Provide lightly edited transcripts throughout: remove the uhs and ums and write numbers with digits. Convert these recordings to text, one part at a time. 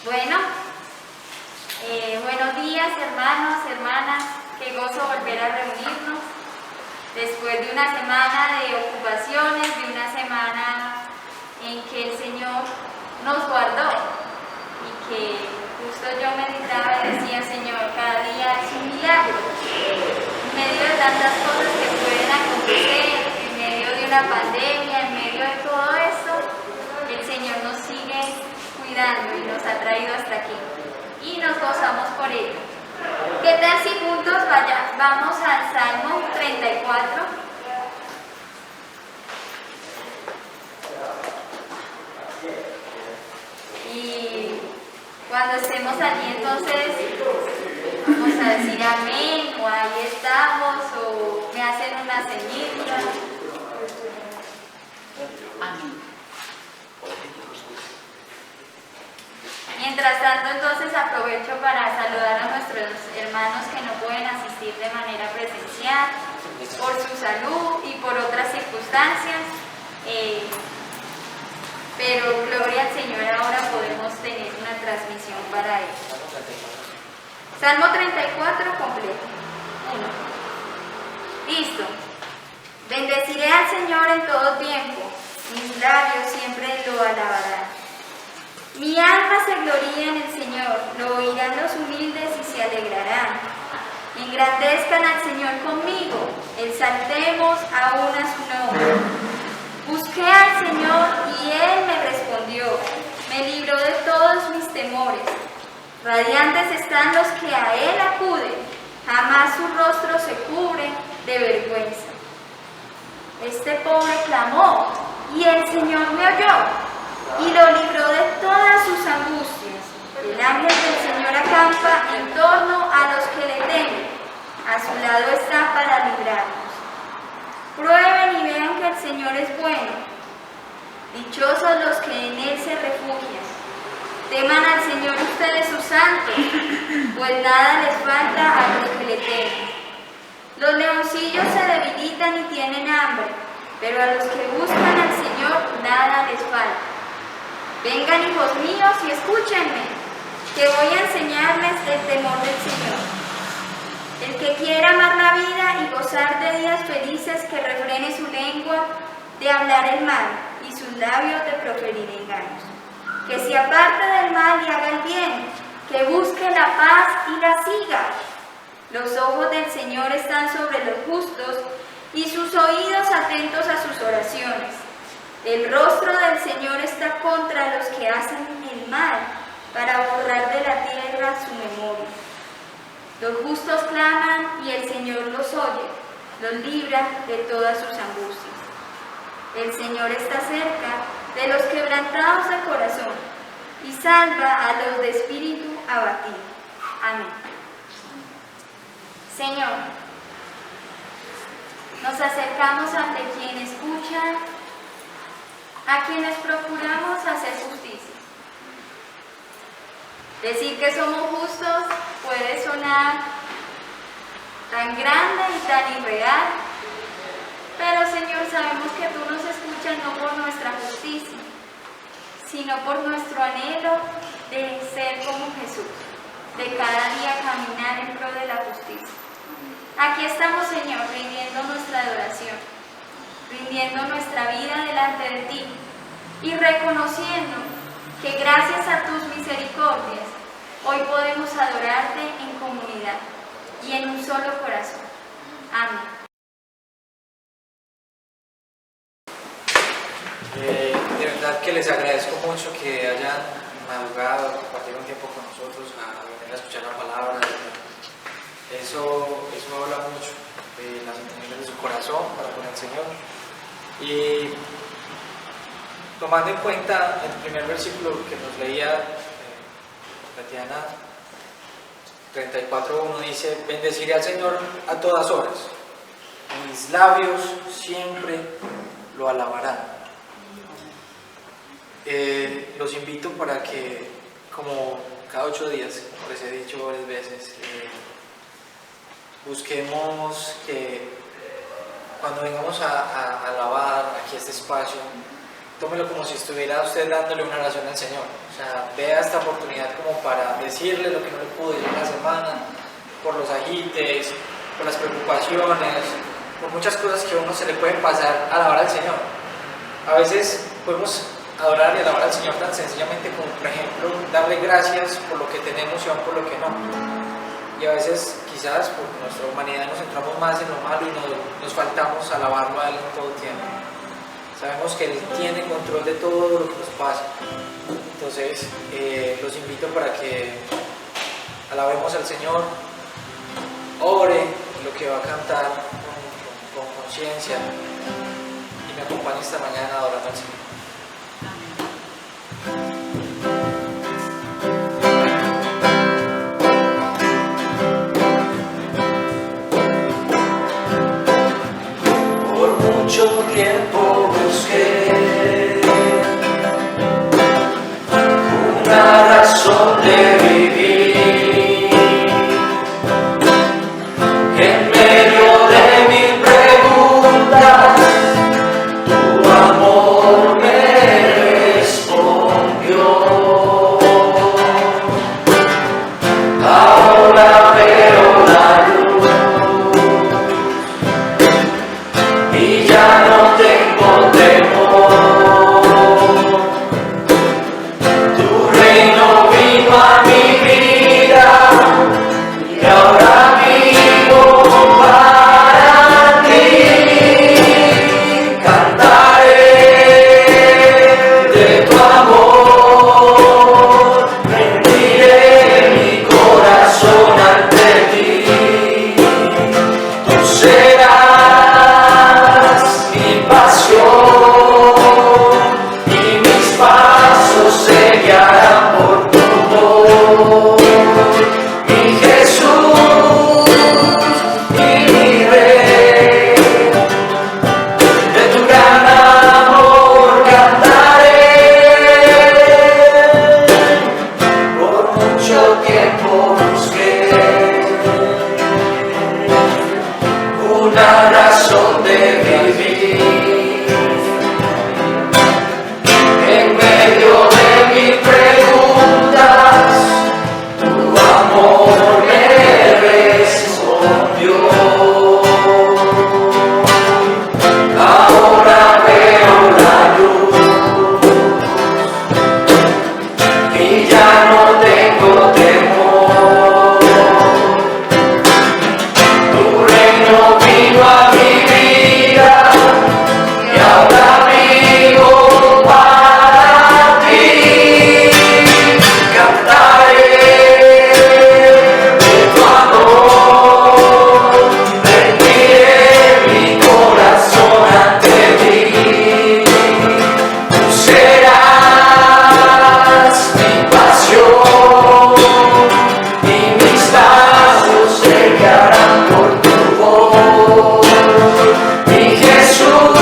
Bueno, buenos días hermanos, hermanas, qué gozo volver a reunirnos después de una semana de ocupaciones, de una semana en que el Señor nos guardó y que justo yo meditaba y decía, Señor, cada día es un milagro, en medio de tantas cosas que pueden acontecer, en medio de una pandemia, en medio de todo esto, el Señor nos sigue cuidando y nos ha traído hasta aquí y nos gozamos por ello. ¿Qué tal si juntos vamos al Salmo 34? Y cuando estemos allí entonces vamos a decir amén, o ahí estamos, o me hacen una ceñita. Amén. Mientras tanto, entonces aprovecho para saludar a nuestros hermanos que no pueden asistir de manera presencial por su salud y por otras circunstancias, pero gloria al Señor, ahora podemos tener una transmisión para él. Salmo 34 completo. 1. Listo. Bendeciré al Señor en todo tiempo, mis labios siempre lo alabarán. Mi alma se gloría en el Señor, lo oirán los humildes y se alegrarán. Engrandezcan al Señor conmigo, exaltemos aún a su nombre. Busqué al Señor y Él me respondió, me libró de todos mis temores. Radiantes están los que a Él acuden, jamás su rostro se cubre de vergüenza. Este pobre clamó y el Señor me oyó y lo libró de todas sus angustias. El ángel del Señor acampa en torno a los que le temen, a su lado está para librarnos. Prueben y vean que el Señor es bueno. Dichosos los que en Él se refugian. Teman al Señor ustedes sus santos, pues nada les falta a los que le temen. Los leoncillos se debilitan y tienen hambre, pero a los que buscan al Señor nada les falta. Vengan, hijos míos, y escúchenme, que voy a enseñarles el temor del Señor. El que quiera amar la vida y gozar de días felices, que refrene su lengua de hablar el mal y sus labios de proferir engaños. Que se aparte del mal y haga el bien, que busque la paz y la siga. Los ojos del Señor están sobre los justos y sus oídos atentos a sus oraciones. El rostro del Señor está contra los que hacen el mal, para borrar de la tierra su memoria. Los justos claman y el Señor los oye, los libra de todas sus angustias. El Señor está cerca de los quebrantados de corazón y salva a los de espíritu abatido. Amén. Señor, nos acercamos ante quien escucha, a quienes procuramos hacer justicia. Decir que somos justos puede sonar tan grande y tan irreal, pero Señor, sabemos que tú nos escuchas no por nuestra justicia, sino por nuestro anhelo de ser como Jesús, de cada día caminar en pro de la justicia. Aquí estamos, Señor, rindiendo nuestra adoración, rindiendo nuestra vida delante de ti y reconociendo que gracias a tus misericordias hoy podemos adorarte en comunidad y en un solo corazón. Amén. De verdad que les agradezco mucho que hayan madrugado, compartido un tiempo con nosotros, a venir a escuchar la palabra. Eso habla mucho de las intenciones de su corazón para con el Señor. Y tomando en cuenta el primer versículo que nos leía Tatiana, 34:1 dice: bendeciré al Señor a todas horas, mis labios siempre lo alabarán. Los invito para que, como cada 8 días, como les he dicho varias veces, busquemos que cuando vengamos a alabar aquí este espacio, tómelo como si estuviera usted dándole una oración al Señor. O sea, vea esta oportunidad como para decirle lo que no le pudo decir en la semana, por los agites, por las preocupaciones, por muchas cosas que a uno se le pueden pasar a alabar al Señor. A veces podemos adorar y alabar al Señor tan sencillamente como, por ejemplo, darle gracias por lo que tenemos y aún por lo que no. Y a veces, quizás por nuestra humanidad, nos centramos más en lo malo y nos faltamos alabarlo a Él en todo tiempo. Sabemos que Él tiene control de todo lo que nos pasa. Entonces, los invito para que alabemos al Señor, ore lo que va a cantar con conciencia y me acompañe esta mañana adorando al Señor. Mucho tiempo busqué una razón de vivir en medio de mil preguntas. Tu amor me respondió. Ahora veo la luz y ya no tengo temor. Tu reino vino a mi vida y ahora vivo para ti. Cantaré de tu amor, rendiré mi corazón ante ti. Tú serás mi pasión y mis pasos se guiarán por tu voz. Mi Jesús y mi Rey, de tu gran amor cantaré. Por mucho tiempo busqué una razón de vivir en medio de mil preguntas. Tu amor me respondió. Ahora veo la luz y ya no tengo temor. Tu reino vino a mi vida y ahora vivo para ti. Cantaré de tu amor, rendiré mi corazón ante ti. Tú serás mi pasión y mis pasos se guiarán por tu voz. Mi Jesús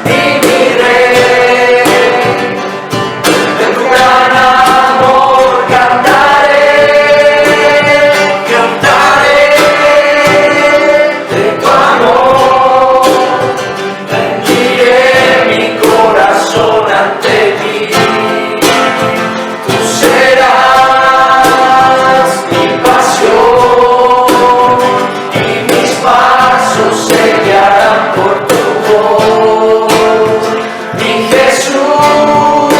y mi Rey, de tu gran amor cantaré. Cantaré de tu amor, rendiré mi corazón ante ti. Tú serás mi pasión y mis pasos se guiarán por tu voz. Mi Jesús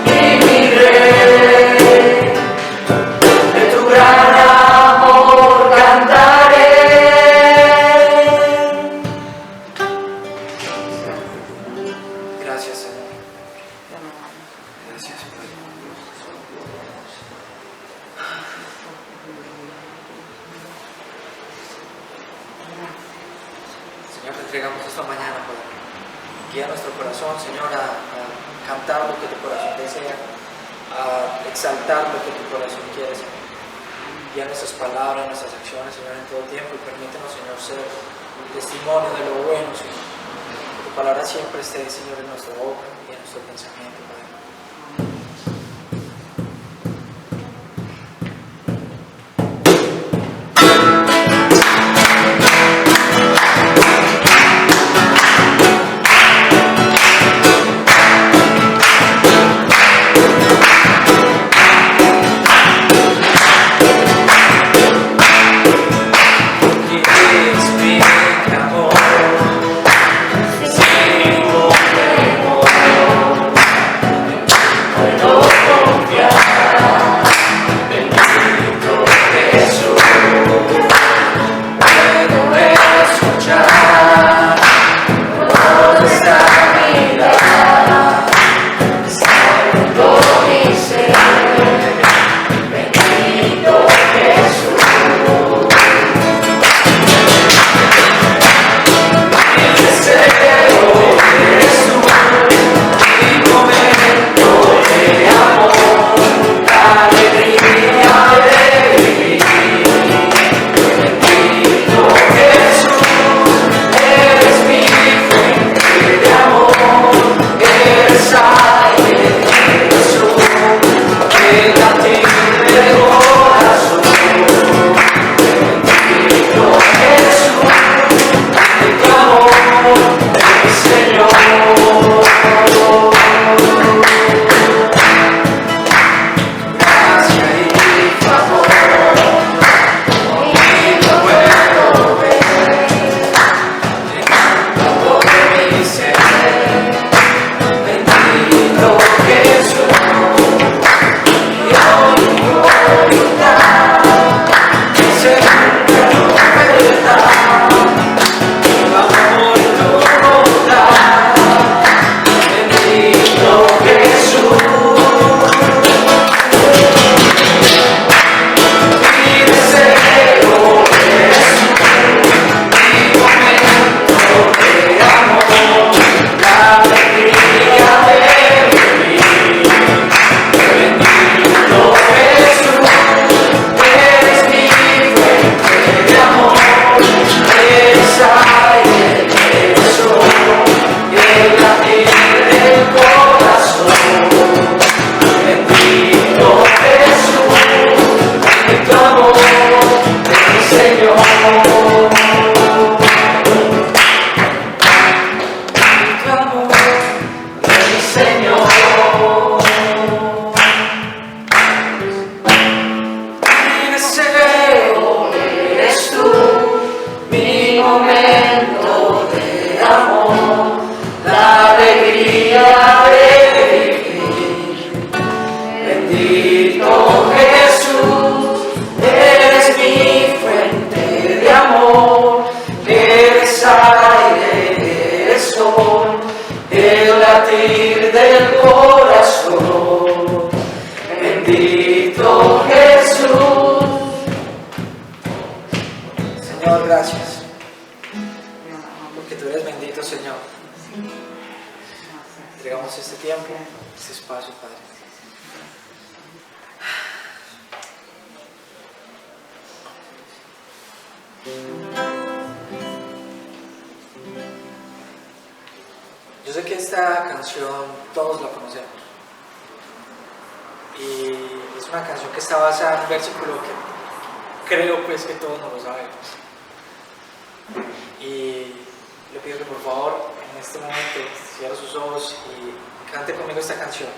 y mi Rey, de tu gran amor cantaré. Gracias, Señor. Gracias, Padre. Señor, te entregamos esta mañana, Padre. Guía nuestro corazón, Señor, a cantar lo que tu corazón desea, a exaltar lo que tu corazón quiere, Señor. Guía nuestras palabras, nuestras acciones, Señor, en todo tiempo y permítenos, Señor, ser testimonio de lo bueno, Señor. Que tu palabra siempre esté, Señor, en nuestra boca y en nuestro pensamiento, Padre. entregamos este tiempo, este espacio, Padre. Yo sé que esta canción todos la conocemos y es una canción que está basada en un versículo que creo pues que todos nos lo sabemos. Y le pido que por favor en este momento cierre sus ojos y cante conmigo esta canción.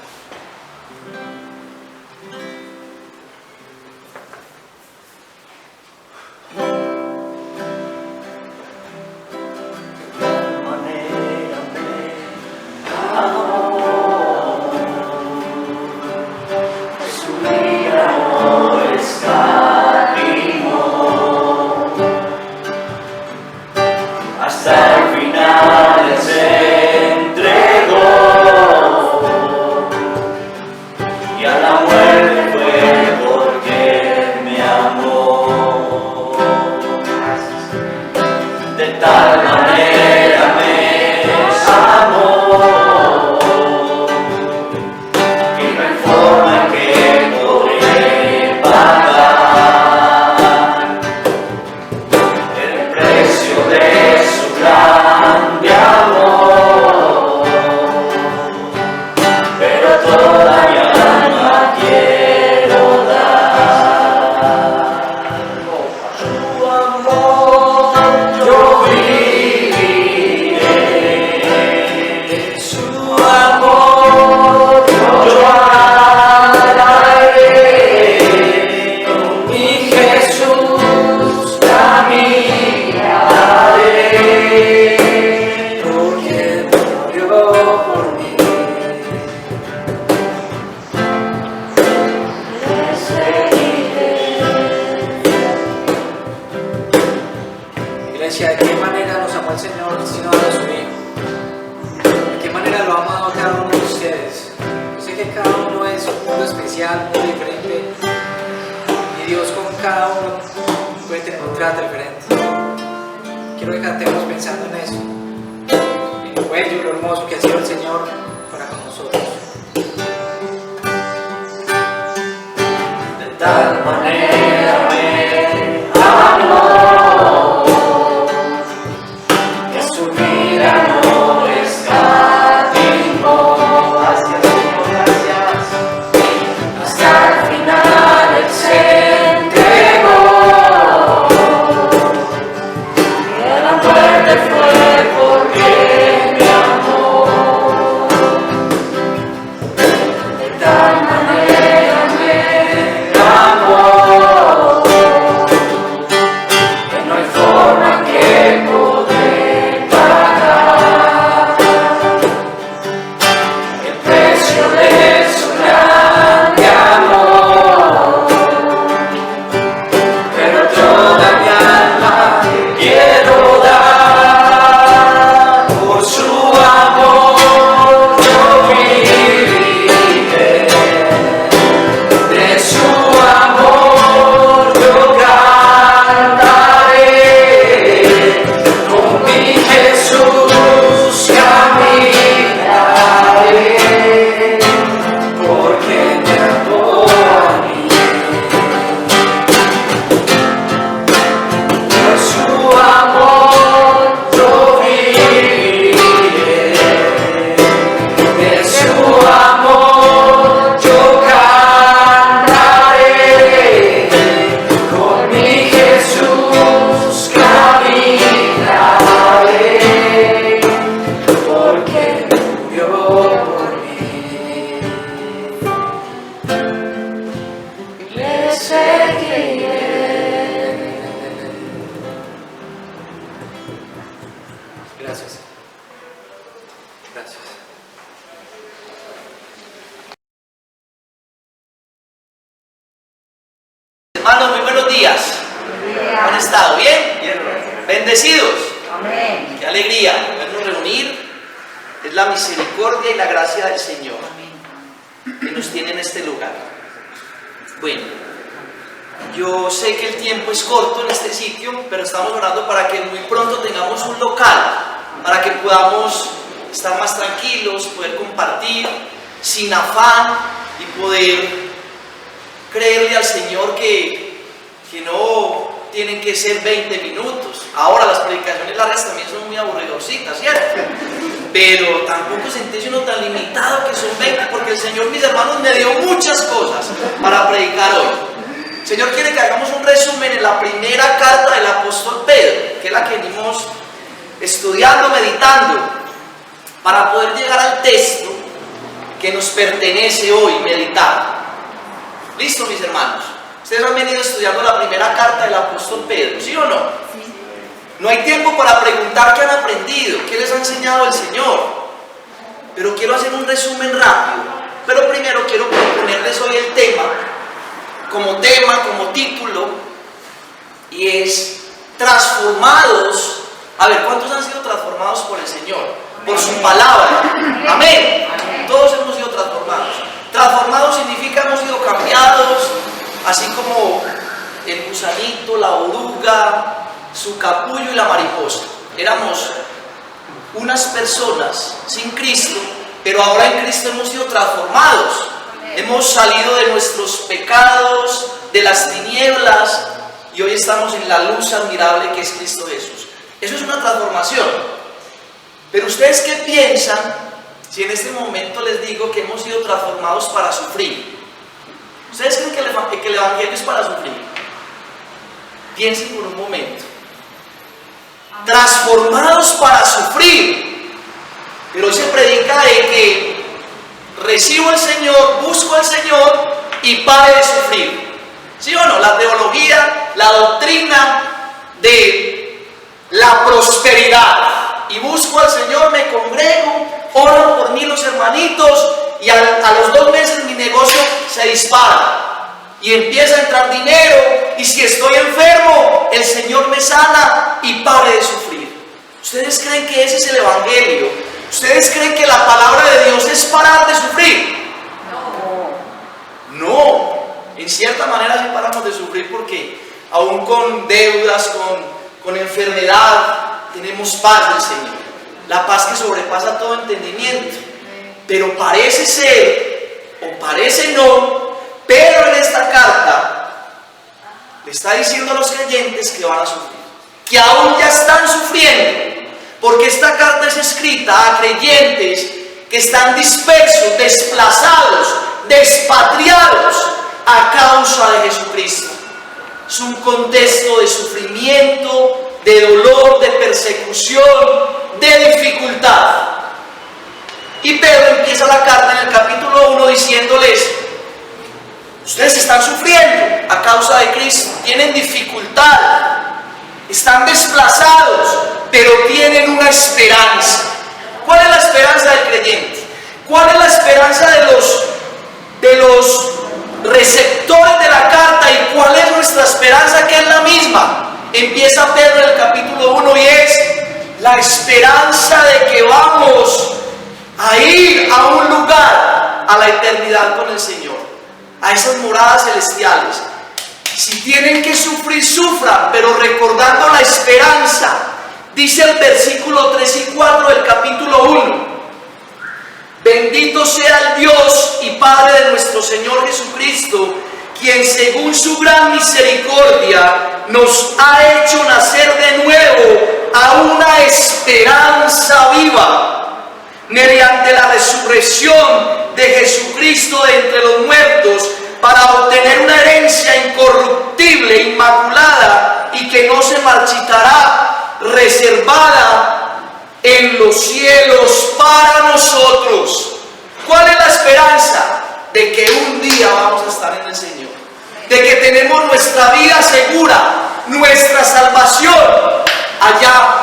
Iglesia, ¿de qué manera nos amó el Señor sino a su Hijo? ¿De qué manera lo ha amado a cada uno de ustedes? Yo sé que cada uno es un mundo especial, muy diferente, y Dios con cada uno puede tener un trato diferente. Quiero que cantemos pensando en eso, en lo bello y lo hermoso que ha sido el Señor para con nosotros. De tal manera me amó, que su vida no escatimó. Gracias, Señor, gracias. Hasta el final Él se entregó, y la muerte fue porque me amó. De tal manera me amó, que no hay forma que poder pagar el precio de su grande amor. Pero toda mi alma quiero dar, por su amor yo viviré, de su amor yo cantaré, con mi Jesús caminaré, porque me amó a mí. Por su amor yo viviré, de su amor yo cantaré, con mi Jesús caminaré, porque murió por mí. Le seguiré. Gracias. Gracias. Hermanos, muy buenos días. ¿Cómo han estado? ¿Bien? Bendecidos. Amén. Qué alegría podernos reunir. Es la misericordia y la gracia del Señor que nos tiene en este lugar. Bueno, yo sé que el tiempo es corto en este sitio, pero estamos orando para que muy pronto tengamos un local, para que podamos estar más tranquilos, poder compartir sin afán y poder creerle al Señor que no tienen que ser 20 minutos. Ahora las predicaciones largas también son muy aburridorcitas, ¿cierto? Pero tampoco sentirse uno tan limitado que son 20, porque el Señor, mis hermanos, me dio muchas cosas para predicar hoy. El Señor quiere que hagamos un resumen en la primera carta del apóstol Pedro, que es la que venimos estudiando, meditando, para poder llegar al texto que nos pertenece hoy, meditar. ¿Listo, mis hermanos? Ustedes han venido estudiando la primera carta del apóstol Pedro, ¿sí o no? Sí. No hay tiempo para preguntar qué han aprendido, qué les ha enseñado el Señor. Pero quiero hacer un resumen rápido. Pero primero quiero proponerles hoy el tema, como título, y es transformados. A ver, ¿cuántos han sido transformados por el Señor? Por su palabra. Amén. Todos hemos sido transformados. Transformados significa hemos sido cambiados, así como el gusanito, la oruga, su capullo y la mariposa. Éramos unas personas sin Cristo, pero ahora en Cristo hemos sido transformados. Hemos salido de nuestros pecados, de las tinieblas, y hoy estamos en la luz admirable que es Cristo Jesús. Eso es una transformación. Pero ustedes, ¿qué piensan si en este momento les digo que hemos sido transformados para sufrir? ¿Ustedes creen que el Evangelio es para sufrir? Piensen por un momento. Transformados para sufrir. Pero hoy se predica de que recibo al Señor, busco al Señor y pare de sufrir. ¿Sí o no? La teología, la doctrina de la prosperidad. Y busco al Señor, me congrego, oran por mí los hermanitos, y a los 2 meses mi negocio se dispara y empieza a entrar dinero, y si estoy enfermo el Señor me sana y pare de sufrir. ¿Ustedes creen que ese es el Evangelio? ¿Ustedes creen que la palabra de Dios es parar de sufrir? No, en cierta manera sí paramos de sufrir, porque aún con deudas, con enfermedad, tenemos paz del Señor, la paz que sobrepasa todo entendimiento. Pero parece ser, o parece no, Pedro en esta carta le está diciendo a los creyentes que van a sufrir, que aún ya están sufriendo, porque esta carta es escrita a creyentes que están dispersos, desplazados, despatriados a causa de Jesucristo. Es un contexto de sufrimiento, de dolor, de persecución, de dificultad. Y Pedro empieza la carta en el capítulo 1 diciéndoles: ustedes están sufriendo a causa de Cristo, tienen dificultad, están desplazados, pero tienen una esperanza. ¿Cuál es la esperanza del creyente? ¿Cuál es la esperanza de los receptores de la carta? ¿Y cuál es nuestra esperanza, que es la misma? Empieza Pedro en el capítulo 1 y es la esperanza de que vamos a ir a un lugar, a la eternidad con el Señor, a esas moradas celestiales. Si tienen que sufrir, sufran, pero recordando la esperanza. Dice el versículo 3 y 4 del capítulo 1: bendito sea el Dios y Padre de nuestro Señor Jesucristo, quien según su gran misericordia nos ha hecho nacer de nuevo a una esperanza viva, mediante la resurrección de Jesucristo de entre los muertos, para obtener una herencia incorruptible, inmaculada y que no se marchitará, reservada en los cielos para nosotros. ¿Cuál es la esperanza? De que un día vamos a estar en el Señor, de que tenemos nuestra vida segura, nuestra salvación allá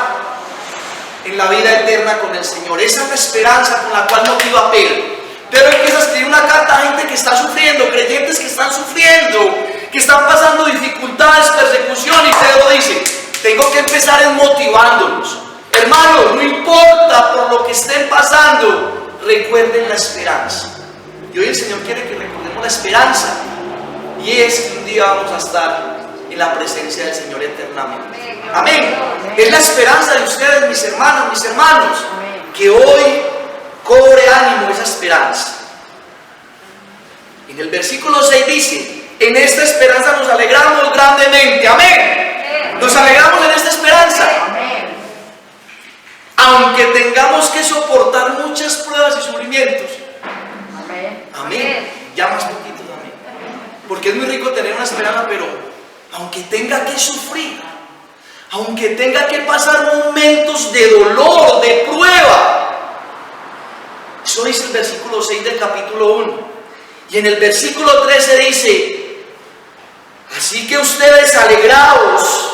en la vida eterna con el Señor. Esa es la esperanza con la cual motiva Pedro. Pedro empieza a escribir una carta a gente que está sufriendo, creyentes que están sufriendo, que están pasando dificultades, persecución, y Pedro dice: tengo que empezar motivándolos. Hermanos, no importa por lo que estén pasando, recuerden la esperanza. Y hoy el Señor quiere que recordemos la esperanza, y es que un día vamos a estar en la presencia del Señor eternamente. Amén. Es la esperanza de ustedes, mis hermanos, que hoy cobre ánimo esa esperanza. En el versículo 6 dice: en esta esperanza nos alegramos grandemente. Amén. Nos alegramos en esta esperanza. Aunque tengamos que soportar muchas pruebas y sufrimientos. Amén. Ya más poquito también. Porque es muy rico tener una esperanza, pero aunque tenga que sufrir, aunque tenga que pasar momentos de dolor, de prueba. Eso dice el versículo 6 del capítulo 1. Y en el versículo 13 dice: así que ustedes alegraos,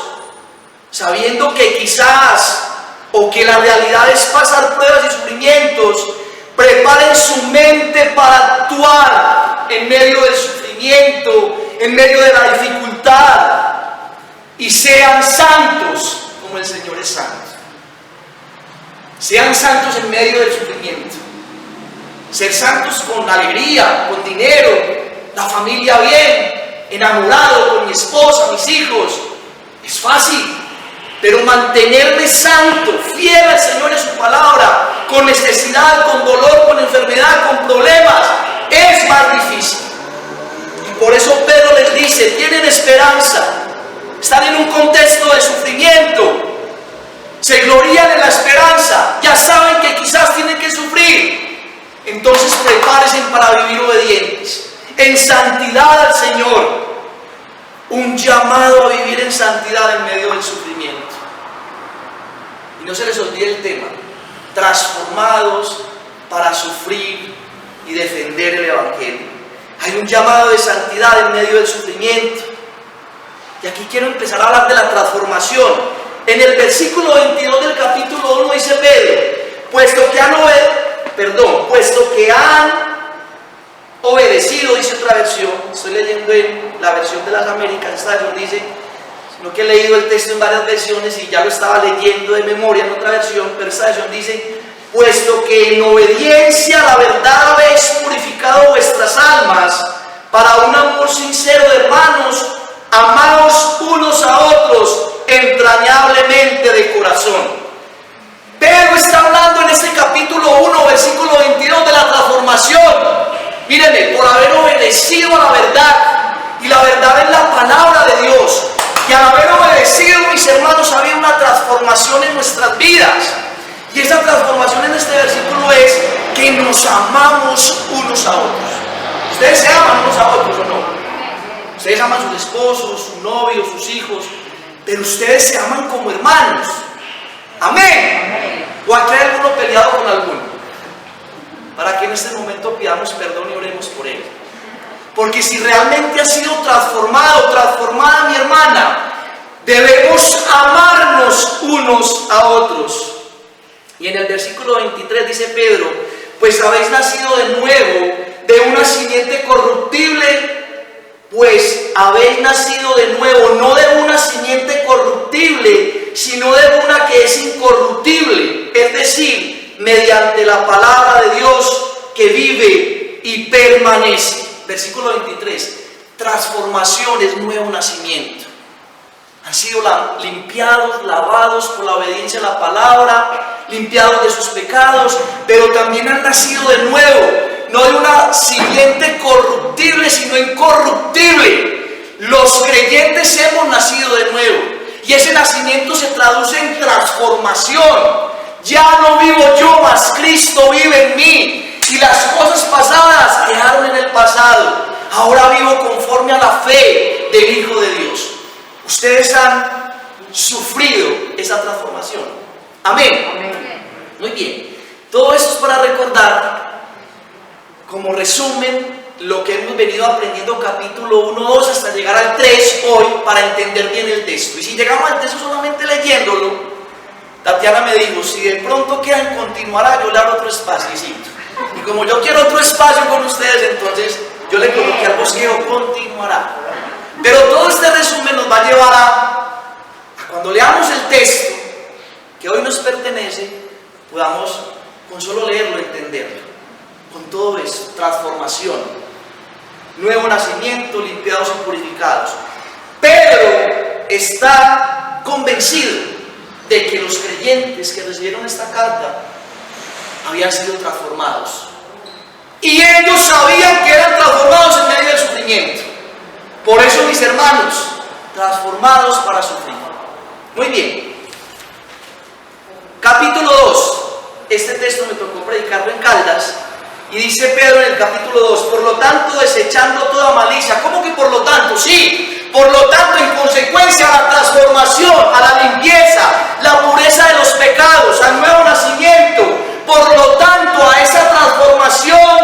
sabiendo que quizás, o que la realidad es pasar pruebas y sufrimientos, preparen su mente para actuar en medio del sufrimiento, en medio de la dificultad, y sean santos como el Señor es santo. Sean santos en medio del sufrimiento. Ser santos con alegría, con dinero, la familia bien, enamorado, con mi esposa, mis hijos, es fácil. Pero mantenerme santo, fiel al Señor en su palabra, con necesidad, con dolor, con enfermedad, con problemas, es más difícil. Y por eso Pedro les dice: tienen esperanza, están en un contexto de sufrimiento, se glorían en la esperanza, ya saben que quizás tienen que sufrir. Entonces prepárense para vivir obedientes, en santidad al Señor. Un llamado a vivir en santidad en medio del sufrimiento. Y no se les olvide el tema: transformados para sufrir y defender el Evangelio. Hay un llamado de santidad en medio del sufrimiento. Y aquí quiero empezar a hablar de la transformación. En el versículo 22 del capítulo 1 dice Pedro: puesto que han obedecido, dice otra versión, estoy leyendo en la versión de las Américas, esta versión dice, sino que he leído el texto en varias versiones y ya lo estaba leyendo de memoria en otra versión, pero esta versión dice: puesto que en obediencia a la verdad habéis purificado vuestras almas para un amor sincero de hermanos, amaos unos a otros entrañablemente de corazón. Pedro está hablando en este capítulo 1, versículo 22 de la transformación. Mírenme, por haber obedecido a la verdad, y la verdad es la palabra de Dios, y al haber obedecido, mis hermanos, ha habido una transformación en nuestras vidas. Y esa transformación en este versículo es que nos amamos unos a otros. ¿Ustedes se aman unos a otros o no? Ustedes aman a sus esposos, sus novios, sus hijos, pero ustedes se aman como hermanos. Amén. ¿O aquí hay alguno peleado con alguno? Para que en este momento pidamos perdón y oremos por él. Porque si realmente ha sido transformado, transformada mi hermana, debemos amarnos unos a otros. Y en el versículo 23 dice Pedro: pues habéis nacido de nuevo, de una simiente corruptible. Pues habéis nacido de nuevo, no de una simiente corruptible, sino de una que es incorruptible, es decir, mediante la palabra de Dios que vive y permanece. Versículo 23, transformación es nuevo nacimiento. Han sido limpiados, lavados por la obediencia a la palabra, limpiados de sus pecados, pero también han nacido de nuevo. No de una simiente corruptible, sino incorruptible. Los creyentes hemos nacido de nuevo. Y ese nacimiento se traduce en transformación. Ya no vivo yo, mas Cristo vive en mí. Y las cosas pasadas quedaron en el pasado. Ahora vivo conforme a la fe del Hijo de Dios. Ustedes han sufrido esa transformación. Amén. Amén. Muy bien. Todo esto es para recordar, como resumen, lo que hemos venido aprendiendo capítulo 1, 2 hasta llegar al 3 hoy, para entender bien el texto. Y si llegamos al texto solamente leyéndolo, Tatiana me dijo: si de pronto quedan continuará, yo le abro otro espacito. Y como yo quiero otro espacio con ustedes, entonces yo le coloqué al bosquejo continuará. Pero todo este resumen nos va a llevar a cuando leamos el texto que hoy nos pertenece, podamos con solo leerlo entenderlo. Con todo eso, transformación, nuevo nacimiento, limpiados y purificados. Pedro está convencido de que los creyentes que recibieron esta carta habían sido transformados. Y ellos sabían que eran transformados en medio del sufrimiento. Por eso, mis hermanos, transformados para sufrir. Muy bien. Capítulo 2. Este texto me tocó predicarlo en Caldas. Y dice Pedro en el capítulo 2, por lo tanto, desechando toda malicia. ¿Cómo que por lo tanto? Sí, por lo tanto, en consecuencia a la transformación, a la limpieza, la pureza de los pecados, al nuevo nacimiento, por lo tanto, a esa transformación,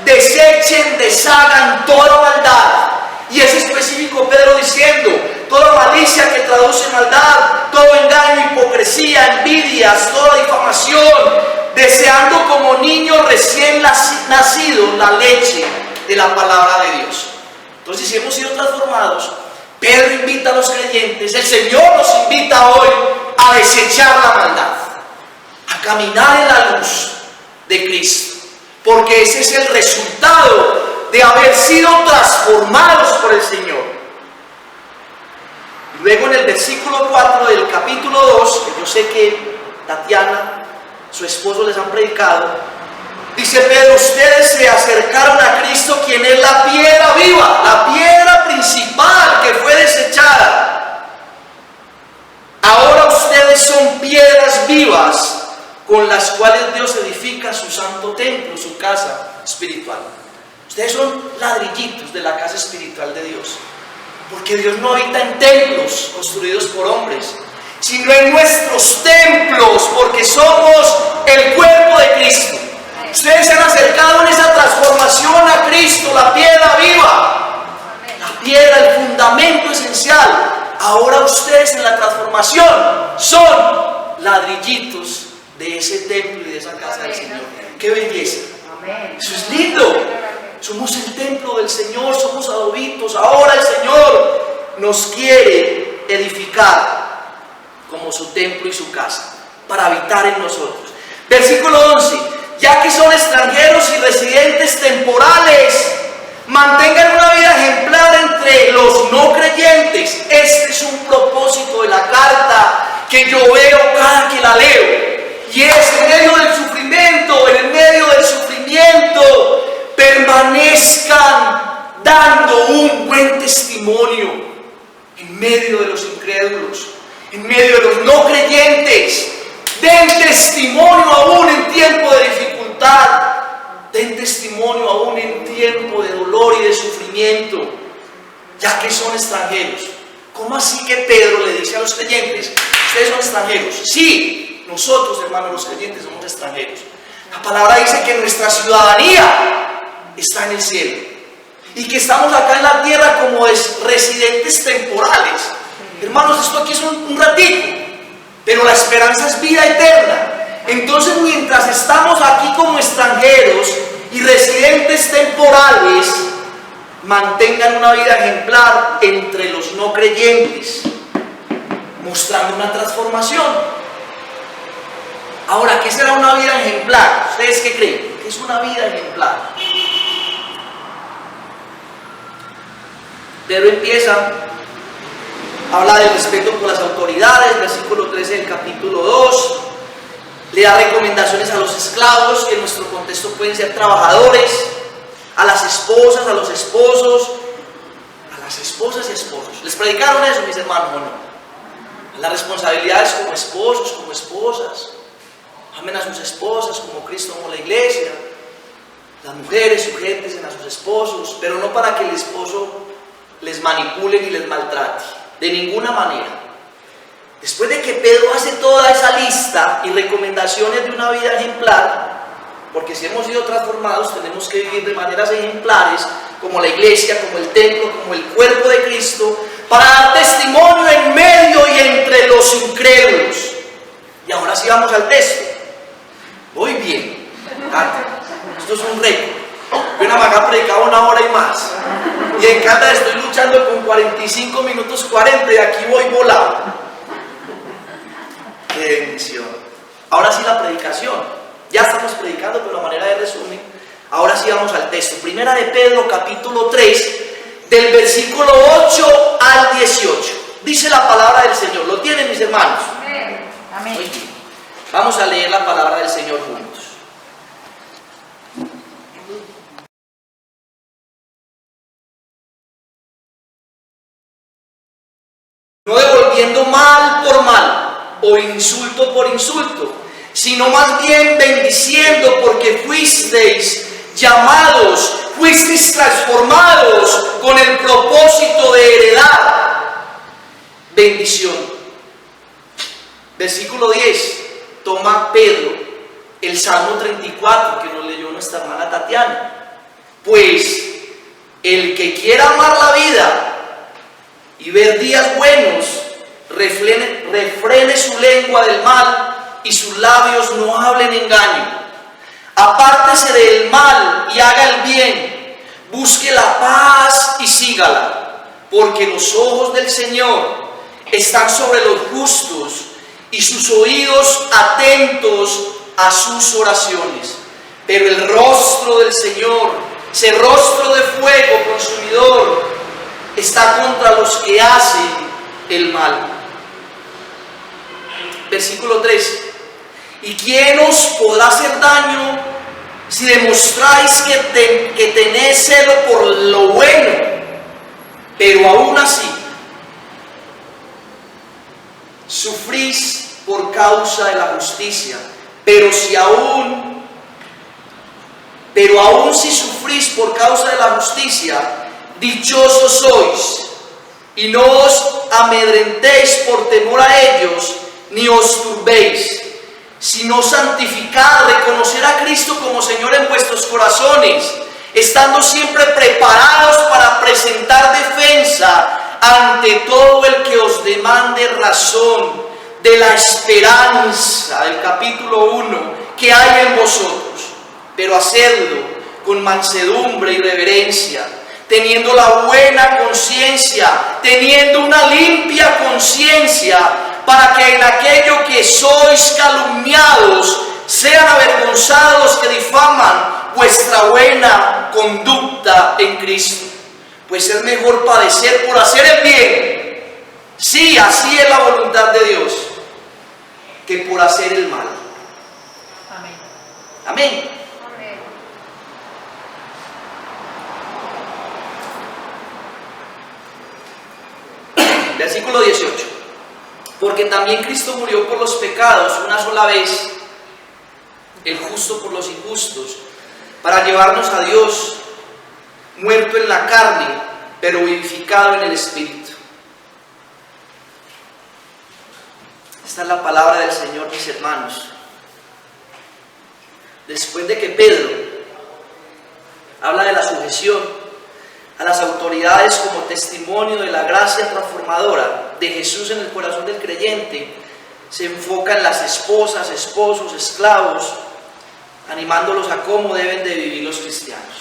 desechen, deshagan toda maldad. Y es específico Pedro diciendo, toda malicia que traduce maldad, todo engaño, hipocresía, envidias, toda difamación, deseando como niños recién nacidos la leche de la palabra de Dios. Entonces, si hemos sido transformados, Pedro invita a los creyentes, el Señor nos invita hoy a desechar la maldad, a caminar en la luz de Cristo, porque ese es el resultado de haber sido transformados por el Señor. Luego en el versículo 4 del capítulo 2, que yo sé que Tatiana, su esposo, les han predicado, dice Pedro, ustedes se acercaron a Cristo, quien es la piedra viva, la piedra principal que fue desechada. Ahora ustedes son piedras vivas con las cuales Dios edifica su santo templo, su casa espiritual. Ustedes son ladrillitos de la casa espiritual de Dios, porque Dios no habita en templos construidos por hombres, sino en nuestros templos, porque somos el cuerpo de Cristo. Ustedes se han acercado en esa transformación a Cristo, la piedra viva, la piedra, el fundamento esencial. Ahora ustedes en la transformación son ladrillitos de ese templo y de esa casa del Señor. ¡Qué belleza! Eso es lindo. Somos el templo del Señor, somos adobitos. Ahora el Señor nos quiere edificar como su templo y su casa, para habitar en nosotros. Versículo 11, ya que son extranjeros y residentes temporales, mantengan una vida ejemplar entre los no creyentes. Este es un propósito de la carta que yo veo cada que la leo, y es en medio del sufrimiento, en el medio del sufrimiento, permanezcan dando un buen testimonio en medio de los incrédulos, en medio de los no creyentes. Den testimonio aún en tiempo de dificultad, den testimonio aún en tiempo de dolor y de sufrimiento, ya que son extranjeros. ¿Cómo así que Pedro le dice a los creyentes, ustedes son extranjeros? Sí, nosotros, hermanos, los creyentes somos extranjeros. La palabra dice que nuestra ciudadanía está en el cielo y que estamos acá en la tierra como residentes temporales. Hermanos, esto aquí es un ratito, pero la esperanza es vida eterna. Entonces, mientras estamos aquí como extranjeros y residentes temporales, mantengan una vida ejemplar entre los no creyentes, mostrando una transformación. Ahora, ¿qué será una vida ejemplar? ¿Ustedes qué creen? ¿Qué es una vida ejemplar? Pedro empieza, habla del respeto por las autoridades, versículo 13 del capítulo 2, le da recomendaciones a los esclavos, que en nuestro contexto pueden ser trabajadores, a las esposas, a los esposos, a las esposas y esposos. ¿Les predicaron eso, mis hermanos, o no? Las responsabilidades como esposos, como esposas. Amen a sus esposas como Cristo amó la iglesia. Las mujeres sujétense a sus esposos, pero no para que el esposo les manipule ni les maltrate, de ninguna manera. Después de que Pedro hace toda esa lista y recomendaciones de una vida ejemplar, porque si hemos sido transformados tenemos que vivir de maneras ejemplares, como la iglesia, como el templo, como el cuerpo de Cristo, para dar testimonio en medio y entre los incrédulos. Y ahora sí vamos al texto. Muy bien, esto es un récord. Yo nada más he predicado 1 hora y más, y en cada estoy luchando con 45 minutos 40 y aquí voy volado. ¡Qué bendición! Ahora sí la predicación. Ya estamos predicando, pero a manera de resumen, ahora sí vamos al texto. Primera de Pedro, capítulo 3, del versículo 8 al 18. Dice la palabra del Señor. ¿Lo tienen, mis hermanos? Amén. Muy bien. Vamos a leer la palabra del Señor juntos. devolviendo mal por mal o insulto por insulto, sino más bien bendiciendo, porque fuisteis llamados, fuisteis transformados con el propósito de heredar bendición. Versículo 10, toma Pedro el Salmo 34 que nos leyó nuestra hermana Tatiana. Pues el que quiera amar la vida y ver días buenos, refrene su lengua del mal y sus labios no hablen engaño. Apártese del mal y haga el bien, busque la paz y sígala, porque los ojos del Señor están sobre los justos y sus oídos atentos a sus oraciones. Pero el rostro del Señor, ese rostro de fuego consumidor, está contra los que hacen el mal. Versículo 3. ¿Y quién os podrá hacer daño si demostráis que tenéis celo por lo bueno? Pero aún así sufrís por causa de la justicia. Pero aún si sufrís por causa de la justicia, dichosos sois, y no os amedrentéis por temor a ellos, ni os turbéis, sino santificad, reconocer a Cristo como Señor en vuestros corazones, estando siempre preparados para presentar defensa ante todo el que os demande razón de la esperanza, del capítulo 1, que hay en vosotros, pero hacedlo con mansedumbre y reverencia, teniendo la buena conciencia, teniendo una limpia conciencia, para que en aquello que sois calumniados sean avergonzados los que difaman vuestra buena conducta en Cristo. Pues es mejor padecer por hacer el bien, sí, así es la voluntad de Dios, que por hacer el mal. Amén. Amén. Versículo 18. Porque también Cristo murió por los pecados una sola vez, el justo por los injustos, para llevarnos a Dios, muerto en la carne, pero vivificado en el Espíritu. Esta es la palabra del Señor, mis hermanos. Después de que Pedro habla de la sujeción a las autoridades como testimonio de la gracia transformadora de Jesús en el corazón del creyente, se enfoca en las esposas, esposos, esclavos, animándolos a cómo deben de vivir los cristianos.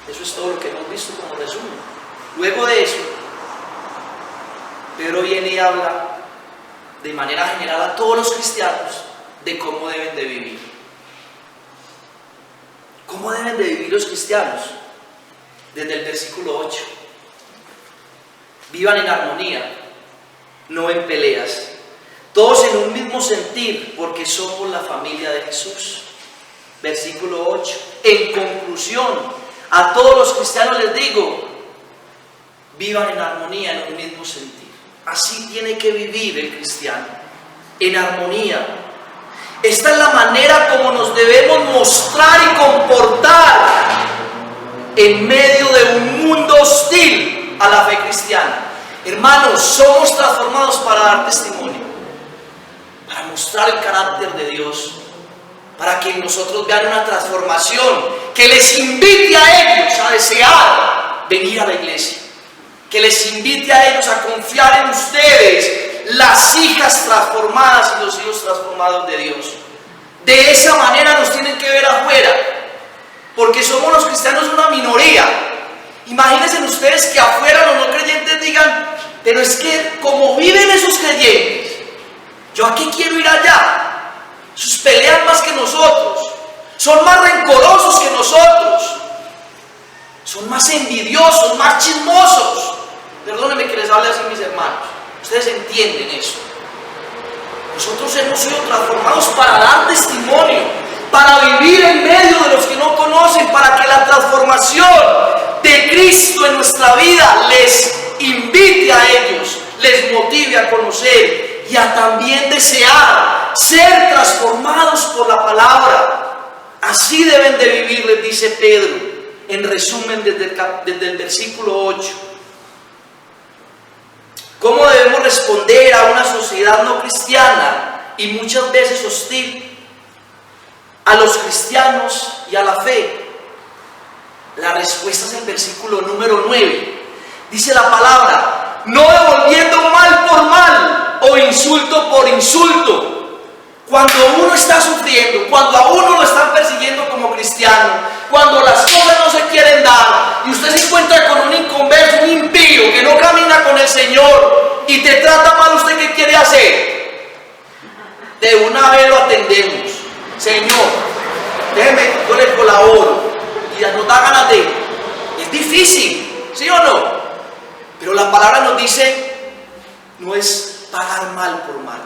Eso es todo lo que hemos visto como resumen. Luego de eso, Pedro viene y habla de manera general a todos los cristianos de cómo deben de vivir. ¿Cómo deben de vivir los cristianos? Desde el versículo 8. Vivan en armonía, no en peleas, todos en un mismo sentir, porque somos la familia de Jesús. Versículo 8. En conclusión, a todos los cristianos les digo, vivan en armonía, en un mismo sentir. Así tiene que vivir el cristiano, en armonía. Esta es la manera como nos debemos mostrar y comportar en medio de un mundo hostil a la fe cristiana. Hermanos, somos transformados para dar testimonio, para mostrar el carácter de Dios, para que nosotros vean una transformación que les invite a ellos a desear venir a la iglesia, que les invite a ellos a confiar en ustedes, las hijas transformadas y los hijos transformados de Dios. De esa manera nos tienen que ver afuera, porque somos los cristianos una minoría. Imagínense ustedes que afuera los no creyentes digan, pero es que como viven esos creyentes, ¿yo a qué quiero ir allá? Sus pelean más que nosotros, son más rencorosos que nosotros, son más envidiosos, más chismosos. Perdónenme que les hable así, mis hermanos, ustedes entienden eso. Nosotros hemos sido transformados para dar testimonio, para vivir en medio de los que no conocen, para que la transformación de Cristo en nuestra vida les invite a ellos les motive a conocer y a también desear ser transformados por la palabra. Así deben de vivir, les dice Pedro, en resumen desde el versículo 8. ¿Cómo debemos responder a una sociedad no cristiana y muchas veces hostil a los cristianos y a la fe? La respuesta es el versículo número 9. Dice la palabra: no devolviendo mal por mal o insulto por insulto. Cuando uno está sufriendo, cuando a uno lo están persiguiendo como cristiano, cuando las cosas no se quieren dar y usted se encuentra con un inconverso, un impío que no camina con el Señor y te trata mal, ¿usted qué quiere hacer? De una vez lo atendemos. Señor, déjeme, yo le colaboro. Y nos da ganas de... Es difícil, ¿sí o no? Pero la palabra nos dice, no es pagar mal por mal,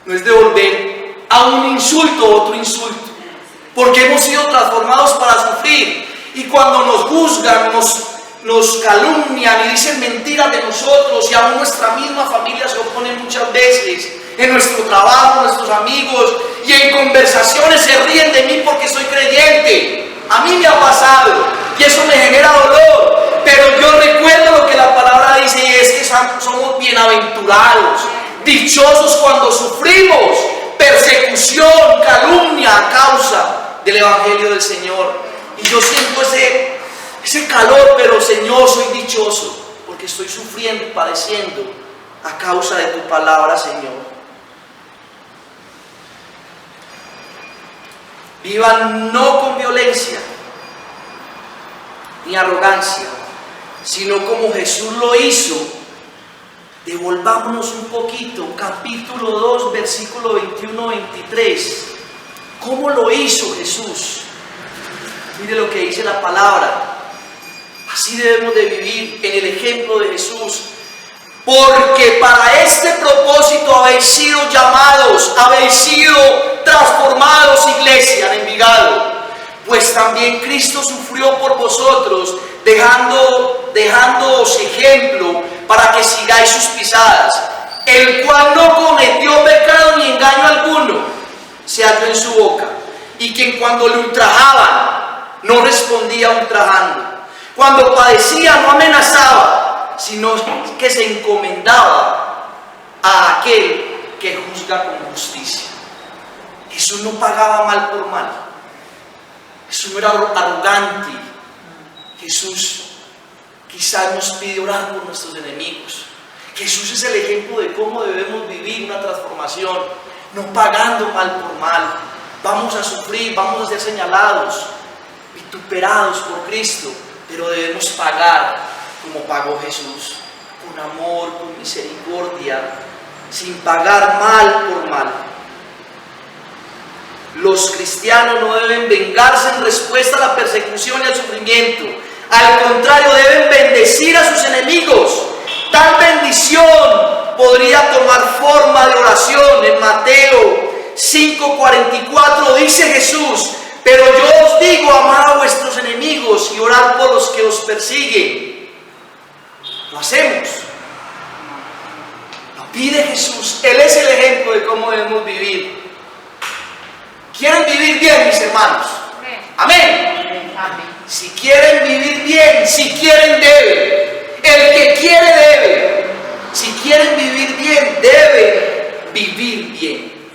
no es devolver a un insulto otro insulto, porque hemos sido transformados para sufrir. Y cuando nos juzgan, nos calumnian y dicen mentiras de nosotros, y aún nuestra misma familia se opone muchas veces, en nuestro trabajo, nuestros amigos, y en conversaciones se ríen de mí porque soy creyente. A mí me ha pasado y eso me genera dolor, pero yo recuerdo lo que la palabra dice, y es que somos bienaventurados, dichosos cuando sufrimos persecución, calumnia a causa del Evangelio del Señor. Y yo siento ese calor, pero Señor, soy dichoso porque estoy sufriendo, padeciendo a causa de tu palabra, Señor. Vivan no con violencia ni arrogancia, sino como Jesús lo hizo. Devolvámonos un poquito, capítulo 2, versículo 21-23. ¿Cómo lo hizo Jesús? Mire lo que dice la palabra. Así debemos de vivir en el ejemplo de Jesús. Porque para este propósito habéis sido llamados, habéis sido transformados, iglesia, en Envigado. Pues también Cristo sufrió por vosotros, dejándoos ejemplo para que sigáis sus pisadas, el cual no cometió pecado ni engaño alguno se halló en su boca, y quien cuando le ultrajaban no respondía ultrajando, cuando padecía no amenazaba, sino que se encomendaba a aquel que juzga con justicia. Jesús no pagaba mal por mal. Jesús no era arrogante. Jesús quizás nos pide orar por nuestros enemigos. Jesús es el ejemplo de cómo debemos vivir una transformación, no pagando mal por mal. Vamos a sufrir, vamos a ser señalados, vituperados por Cristo, pero debemos pagar como pagó Jesús, con amor, con misericordia, sin pagar mal por mal. Los cristianos no deben vengarse en respuesta a la persecución y al sufrimiento. Al contrario, deben bendecir a sus enemigos. Tal bendición podría tomar forma de oración. En Mateo 5:44 dice Jesús: pero yo os digo, amad a vuestros enemigos y orad por los que os persiguen. Lo hacemos. Lo pide Jesús. Él es el ejemplo de cómo debemos vivir. ¿Quieren vivir bien, mis hermanos? Amén. Si quieren vivir bien, si quieren, deben. El que quiere, debe. Si quieren vivir bien, deben vivir bien.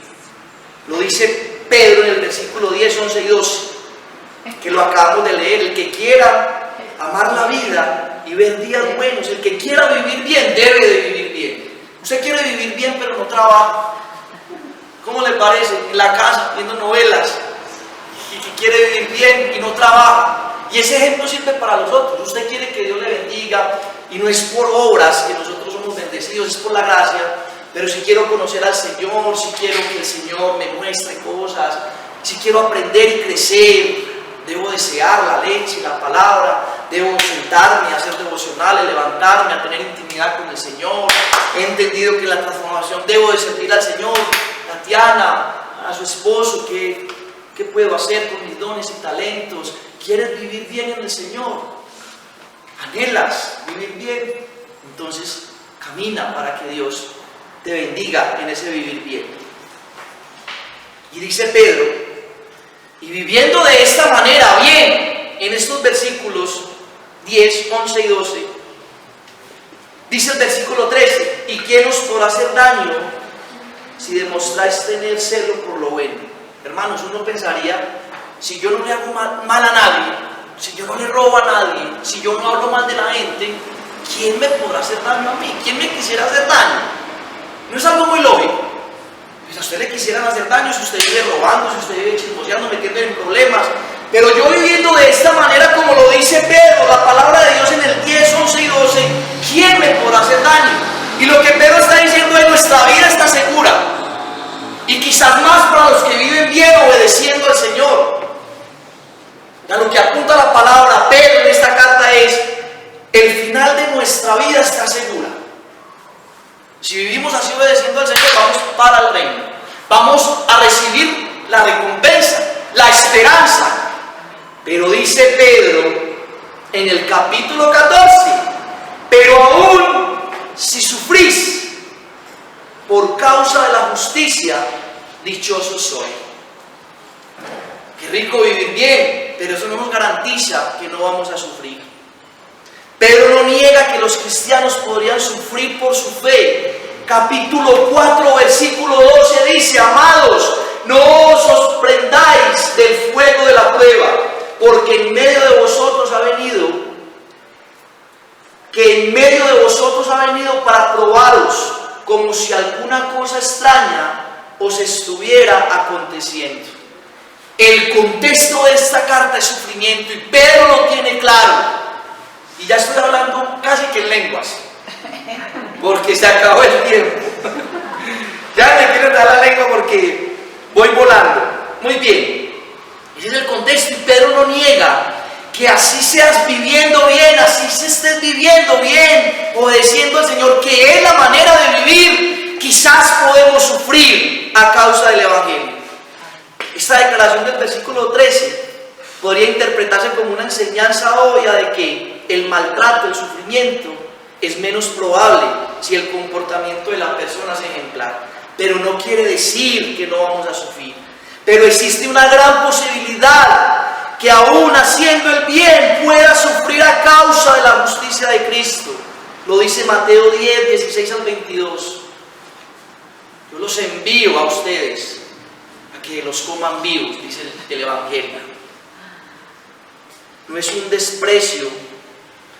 Lo dice Pedro en el versículo 10, 11 y 12, que lo acabamos de leer. El que quiera amar la vida y ver días buenos, el que quiera vivir bien, debe de vivir bien. Usted quiere vivir bien, pero no trabaja. ¿Cómo le parece? En la casa, viendo novelas, y que quiere vivir bien y no trabaja. Y ese ejemplo sirve para los otros. Usted quiere que Dios le bendiga, y no es por obras que nosotros somos bendecidos, es por la gracia. Pero si quiero conocer al Señor, si quiero que el Señor me muestre cosas, si quiero aprender y crecer, debo desear la leche, la palabra, debo sentarme a hacer devocionales, levantarme, a tener intimidad con el Señor. He entendido que en la transformación debo de servir al Señor. Tatiana, a su esposo, ¿qué puedo hacer con mis dones y talentos? ¿Quieres vivir bien en el Señor? ¿Anhelas vivir bien? Entonces Camina para que Dios te bendiga en ese vivir bien. Y dice Pedro, y viviendo de esta manera bien, en estos versículos 10, 11 y 12, dice el versículo 13, ¿y quién os podrá hacer daño si demostráis tener celo por lo bueno? Hermanos, uno pensaría, si yo no le hago mal a nadie, si yo no le robo a nadie, si yo no hablo mal de la gente, ¿quién me podrá hacer daño a mí? ¿Quién me quisiera hacer daño? ¿No es algo muy lógico? Pues a usted le quisieran hacer daño si usted vive robando, si usted vive chismoseando, metiendo en problemas. Pero yo viviendo de esta manera, como lo dice Pedro, la palabra de Dios en el 10, 11 y 12, ¿quién me podrá hacer daño? Y lo que Pedro está diciendo es: nuestra vida está segura. Y quizás más para los que viven bien obedeciendo al Señor. A lo que apunta la palabra Pedro en esta carta es: el final de nuestra vida está segura. Si vivimos así obedeciendo al Señor, vamos para el reino. Vamos a recibir la recompensa, la esperanza. Pero dice Pedro en el capítulo 14, pero aún si sufrís por causa de la justicia, dichosos sois. Qué rico vivir bien, pero eso no nos garantiza que no vamos a sufrir. Pedro no niega que los cristianos podrían sufrir por su fe. Capítulo 4, versículo 12 dice: amados, no os sorprendáis del fuego de la prueba, porque en medio de vosotros ha venido para probaros, como si alguna cosa extraña os estuviera aconteciendo. El contexto de esta carta es sufrimiento, y Pedro lo tiene claro. Y ya estoy hablando casi que en lenguas, porque se acabó el tiempo. Ya me quiero dar la lengua porque voy volando. Muy bien, ese es el contexto, y Pedro no niega que así seas viviendo bien, así se estés viviendo bien, obedeciendo al Señor, que es la manera de vivir. Quizás podemos sufrir a causa del Evangelio. Esta declaración del versículo 13 podría interpretarse como una enseñanza obvia de que el maltrato, el sufrimiento, es menos probable si el comportamiento de la persona es ejemplar. Pero no quiere decir que no vamos a sufrir. Pero existe una gran posibilidad que aún haciendo el bien pueda sufrir a causa de la justicia de Cristo. Lo dice Mateo 10, 16 al 22. Yo los envío a ustedes a que los coman vivos, dice el Evangelio. No es un desprecio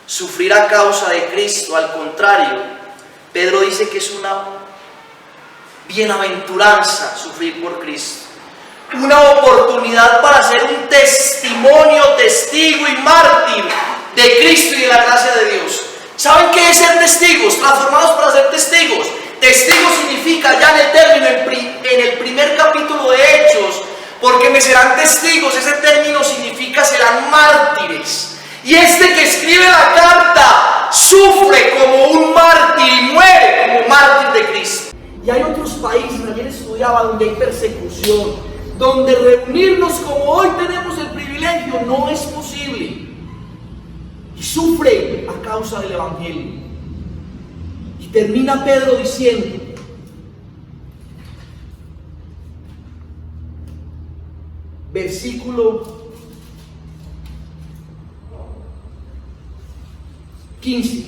sufrir a causa de Cristo, al contrario, Pedro dice que es una bienaventuranza sufrir por Cristo. Una oportunidad para ser un testimonio, testigo y mártir de Cristo y de la gracia de Dios. ¿Saben qué es ser testigos? Transformados para ser testigos. Testigo significa, ya en el término, en el primer capítulo de Hechos, porque me serán testigos, ese término significa serán mártires. Y este que escribe la carta sufre como un mártir y muere como mártir de Cristo. Y hay otros países, ayer estudiaba, donde hay persecución, donde reunirnos como hoy tenemos el privilegio no es posible. Y sufre a causa del Evangelio. Y termina Pedro diciendo: versículo 15.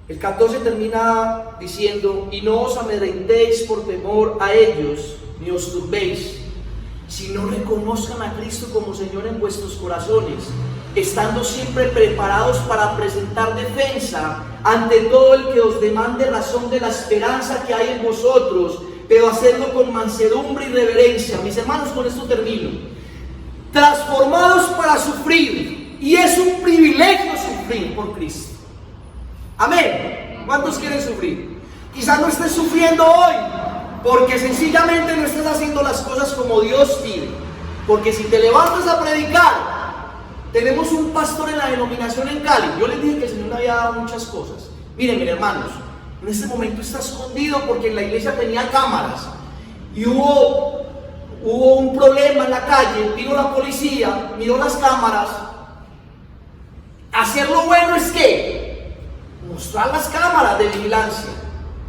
El 14 termina diciendo: y no os amedrentéis por temor a ellos, ni os turbéis, sino reconozcan a Cristo como Señor en vuestros corazones, estando siempre preparados para presentar defensa ante todo el que os demande razón de la esperanza que hay en vosotros, pero hacerlo con mansedumbre y reverencia. Mis hermanos, con esto termino. Transformados para sufrir, y es un privilegio sufrir por Cristo. Amén. ¿Cuántos quieren sufrir? Quizás no estés sufriendo hoy porque sencillamente no estás haciendo las cosas como Dios pide. Porque si te levantas a predicar, tenemos un pastor en la denominación en Cali. Yo les dije que el Señor me había dado muchas cosas. Miren, hermanos, en este momento está escondido porque en la iglesia tenía cámaras y hubo un problema en la calle. Vino la policía, miró las cámaras. Hacer lo bueno es que mostrar las cámaras de vigilancia.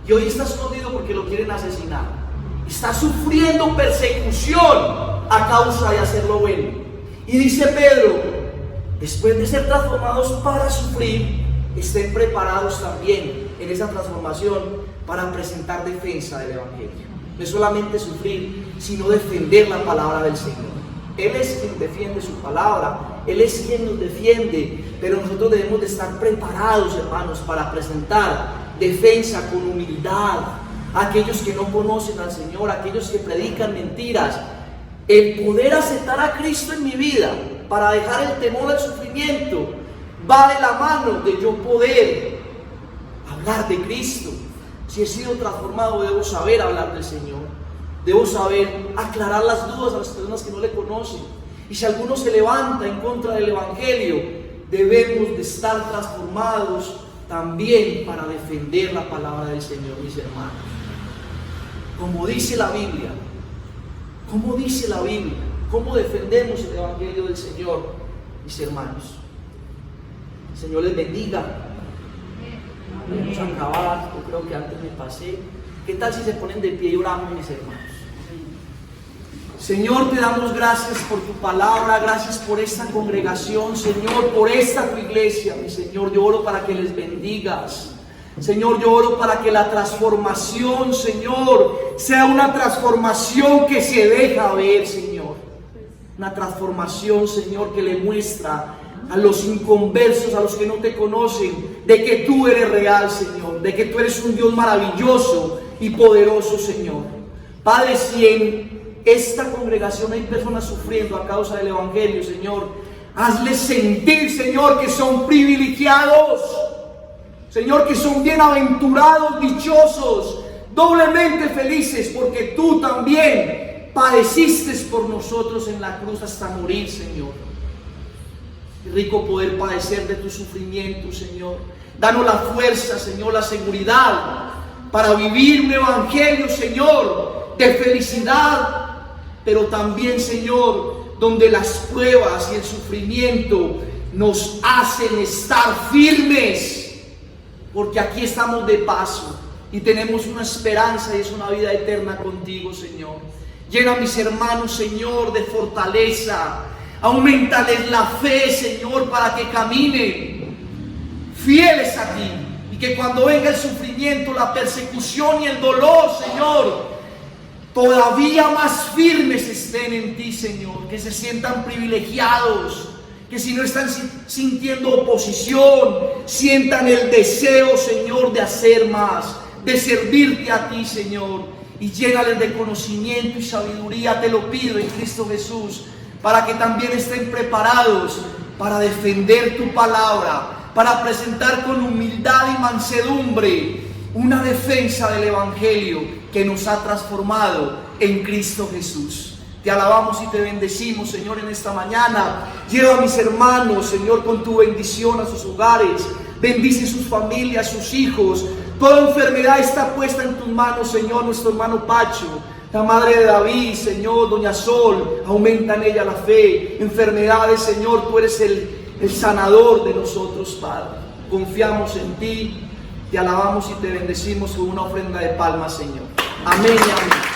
Y hoy está escondido porque lo quieren asesinar. Está sufriendo persecución a causa de hacer lo bueno. Y dice Pedro, después de ser transformados para sufrir, estén preparados también en esa transformación para presentar defensa del Evangelio. No es solamente sufrir, sino defender la palabra del Señor. Él es quien defiende su palabra, Él es quien nos defiende, pero nosotros debemos de estar preparados, hermanos, para presentar defensa con humildad a aquellos que no conocen al Señor, a aquellos que predican mentiras. El poder aceptar a Cristo en mi vida para dejar el temor al sufrimiento va de la mano de yo poder hablar de Cristo. Si he sido transformado, debo saber hablar del Señor. Debo saber aclarar las dudas a las personas que no le conocen. Y si alguno se levanta en contra del Evangelio, debemos de estar transformados también para defender la palabra del Señor, mis hermanos. Como dice la Biblia, ¿cómo defendemos el Evangelio del Señor, mis hermanos? El Señor les bendiga. Vamos a acabar, yo creo que antes me pasé. ¿Qué tal si se ponen de pie y oramos, mis hermanos? Señor, te damos gracias por tu palabra, gracias por esta congregación, Señor, por esta tu iglesia, mi Señor. Yo oro para que les bendigas. Señor, yo oro para que la transformación, Señor, sea una transformación que se deja ver, Señor. Una transformación, Señor, que le muestra a los inconversos, a los que no te conocen, de que tú eres real, Señor, de que tú eres un Dios maravilloso y poderoso, Señor. Padre, si en esta congregación hay personas sufriendo a causa del Evangelio, Señor, hazles sentir, Señor, que son privilegiados, Señor, que son bienaventurados, dichosos, doblemente felices, porque tú también padeciste por nosotros en la cruz hasta morir, Señor. Qué rico poder padecer de tu sufrimiento, Señor. Danos la fuerza, Señor, la seguridad para vivir un evangelio, Señor, de felicidad, pero también, Señor, donde las pruebas y el sufrimiento nos hacen estar firmes, porque aquí estamos de paso y tenemos una esperanza y es una vida eterna contigo, Señor. Llena a mis hermanos, Señor, de fortaleza. Aumentales la fe, Señor, para que caminen fieles a ti. Y que cuando venga el sufrimiento, la persecución y el dolor, Señor, todavía más firmes estén en ti, Señor. Que se sientan privilegiados. Que si no están sintiendo oposición, sientan el deseo, Señor, de hacer más, de servirte a ti, Señor. Y llénales de conocimiento y sabiduría, te lo pido en Cristo Jesús, para que también estén preparados para defender tu palabra, para presentar con humildad y mansedumbre una defensa del Evangelio que nos ha transformado en Cristo Jesús. Te alabamos y te bendecimos, Señor, en esta mañana. Lleva a mis hermanos, Señor, con tu bendición a sus hogares. Bendice sus familias, sus hijos. Toda enfermedad está puesta en tus manos, Señor. Nuestro hermano Pacho, la madre de David, Señor, doña Sol, aumenta en ella la fe. Enfermedades, Señor, tú eres el sanador de nosotros, Padre. Confiamos en ti, te alabamos y te bendecimos con una ofrenda de palmas, Señor. Amén y amén.